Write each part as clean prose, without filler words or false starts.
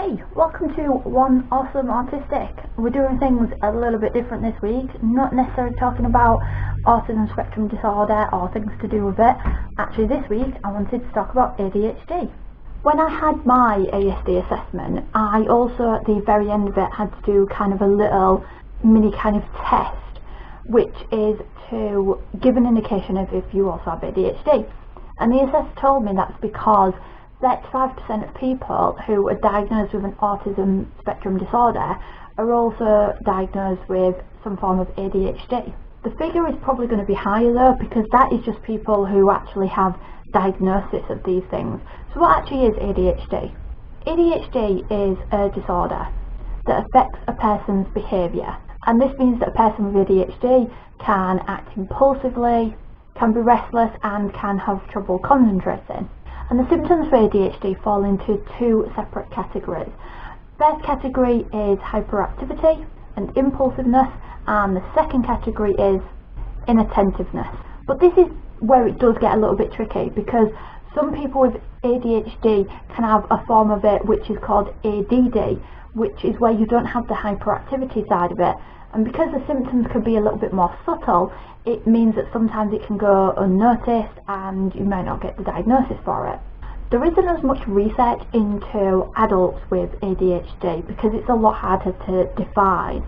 Hey, welcome to One Awesome Autistic. We're doing things a little bit different this week, not necessarily talking about autism spectrum disorder or things to do with it. Actually this week I wanted to talk about ADHD. When I had my ASD assessment, I also at the very end of it had to do kind of a little mini kind of test, which is to give an indication of if you also have ADHD. And the assessor told me that's because 35% of people who are diagnosed with an autism spectrum disorder are also diagnosed with some form of ADHD. The figure is probably going to be higher though, because that is just people who actually have diagnosis of these things. So what actually is ADHD? ADHD is a disorder that affects a person's behaviour, and this means that a person with ADHD can act impulsively, can be restless and can have trouble concentrating. And the symptoms for ADHD fall into two separate categories. First category is hyperactivity and impulsiveness, and the second category is inattentiveness. But this is where it does get a little bit tricky, because some people with ADHD can have a form of it which is called ADD, which is where you don't have the hyperactivity side of it. And because the symptoms could be a little bit more subtle, it means that sometimes it can go unnoticed and you might not get the diagnosis for it. There isn't as much research into adults with ADHD because it's a lot harder to define,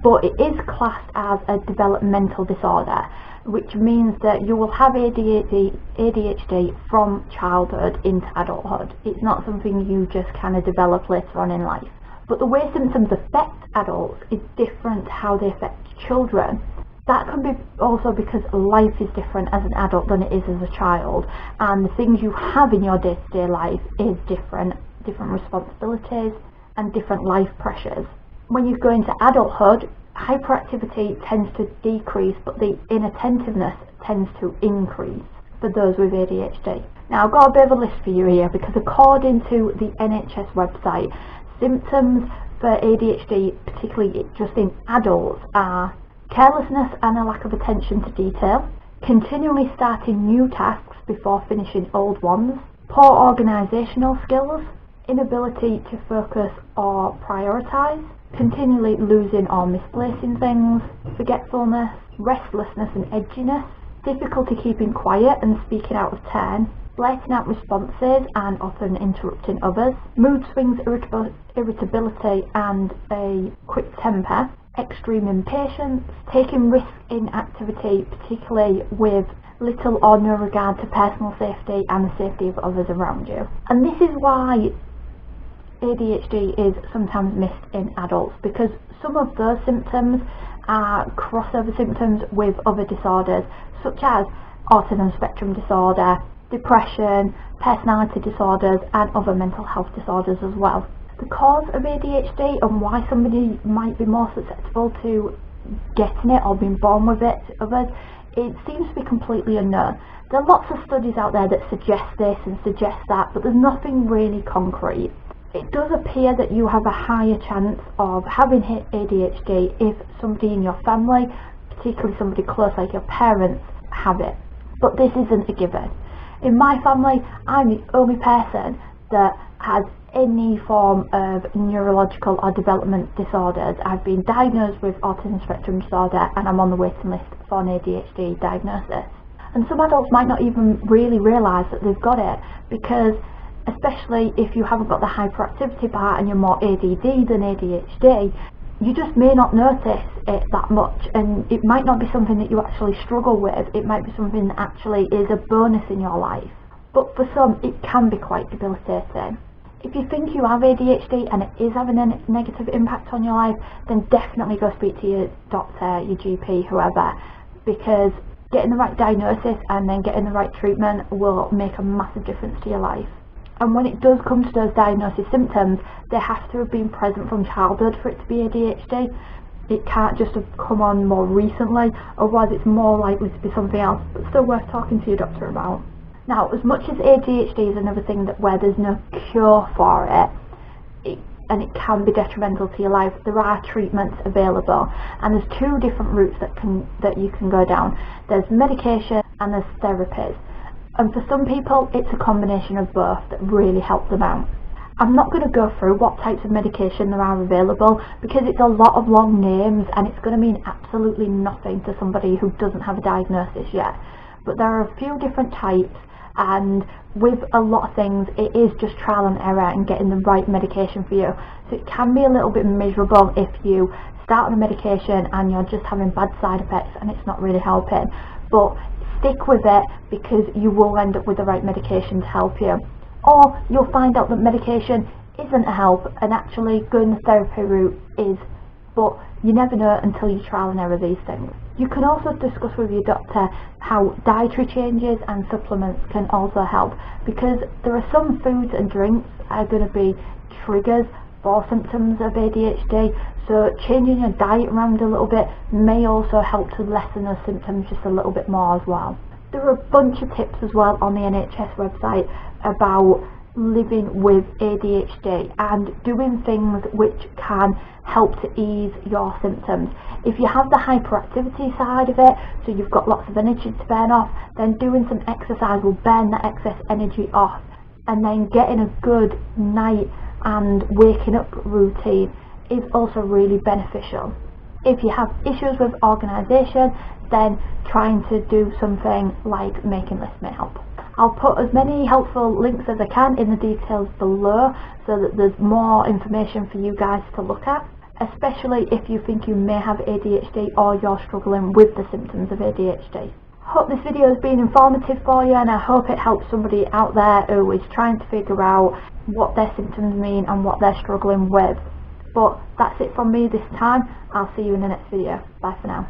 but it is classed as a developmental disorder, which means that you will have ADHD from childhood into adulthood. It's not something you just kind of develop later on in life. But the way symptoms affect adults is different to how they affect children. That can be also because life is different as an adult than it is as a child, and the things you have in your day-to-day life is different responsibilities and different life pressures. When you go into adulthood, hyperactivity tends to decrease, but the inattentiveness tends to increase for those with ADHD. Now I've got a bit of a list for you here, because according to the NHS website, symptoms for ADHD, particularly just in adults, are carelessness and a lack of attention to detail, continually starting new tasks before finishing old ones, poor organisational skills, inability to focus or prioritise, continually losing or misplacing things, forgetfulness, restlessness and edginess, difficulty keeping quiet and speaking out of turn, blurting out responses and often interrupting others, mood swings, irritability and a quick temper, extreme impatience, taking risks in activity, particularly with little or no regard to personal safety and the safety of others around you. And this is why ADHD is sometimes missed in adults, because some of those symptoms are crossover symptoms with other disorders such as autism spectrum disorder, depression, personality disorders and other mental health disorders as well. The cause of ADHD and why somebody might be more susceptible to getting it or being born with it to others, it seems to be completely unknown. There are lots of studies out there that suggest this and suggest that, but there's nothing really concrete. It does appear that you have a higher chance of having ADHD if somebody in your family, particularly somebody close like your parents, have it. But this isn't a given. In my family, I'm the only person that has any form of neurological or development disorders. I've been diagnosed with autism spectrum disorder and I'm on the waiting list for an ADHD diagnosis. And some adults might not even really realise that they've got it, because especially if you haven't got the hyperactivity part and you're more ADD than ADHD, you just may not notice it that much, and it might not be something that you actually struggle with. It might be something that actually is a bonus in your life. But for some, it can be quite debilitating. If you think you have ADHD and it is having a negative impact on your life, then definitely go speak to your doctor, your GP, whoever, because getting the right diagnosis and then getting the right treatment will make a massive difference to your life. And when it does come to those diagnosis symptoms, they have to have been present from childhood for it to be ADHD. It can't just have come on more recently, otherwise it's more likely to be something else, but still worth talking to your doctor about. Now, as much as ADHD is another thing that where there's no cure for it, and it can be detrimental to your life, there are treatments available, and there's two different routes that you can go down. There's medication and there's therapies. And for some people, it's a combination of both that really help them out. I'm not going to go through what types of medication there are available because it's a lot of long names and it's going to mean absolutely nothing to somebody who doesn't have a diagnosis yet. But there are a few different types, and with a lot of things it is just trial and error and getting the right medication for you. So it can be a little bit miserable if you start on a medication and you're just having bad side effects and it's not really helping. But stick with it because you will end up with the right medication to help you. Or you'll find out that medication isn't a help and actually going the therapy route is, but you never know until you trial and error these things. You can also discuss with your doctor how dietary changes and supplements can also help, because there are some foods and drinks are going to be triggers for symptoms of ADHD, so changing your diet around a little bit may also help to lessen those symptoms just a little bit more as well. There are a bunch of tips as well on the NHS website about living with ADHD and doing things which can help to ease your symptoms. If you have the hyperactivity side of it, so you've got lots of energy to burn off, then doing some exercise will burn that excess energy off, and then getting a good night and waking up routine is also really beneficial. If you have issues with organisation, then trying to do something like making lists may help. I'll put as many helpful links as I can in the details below so that there's more information for you guys to look at, especially if you think you may have ADHD or you're struggling with the symptoms of ADHD. Hope this video has been informative for you, and I hope it helps somebody out there who is trying to figure out what their symptoms mean and what they're struggling with. But that's it from me this time. I'll see you in the next video. Bye for now.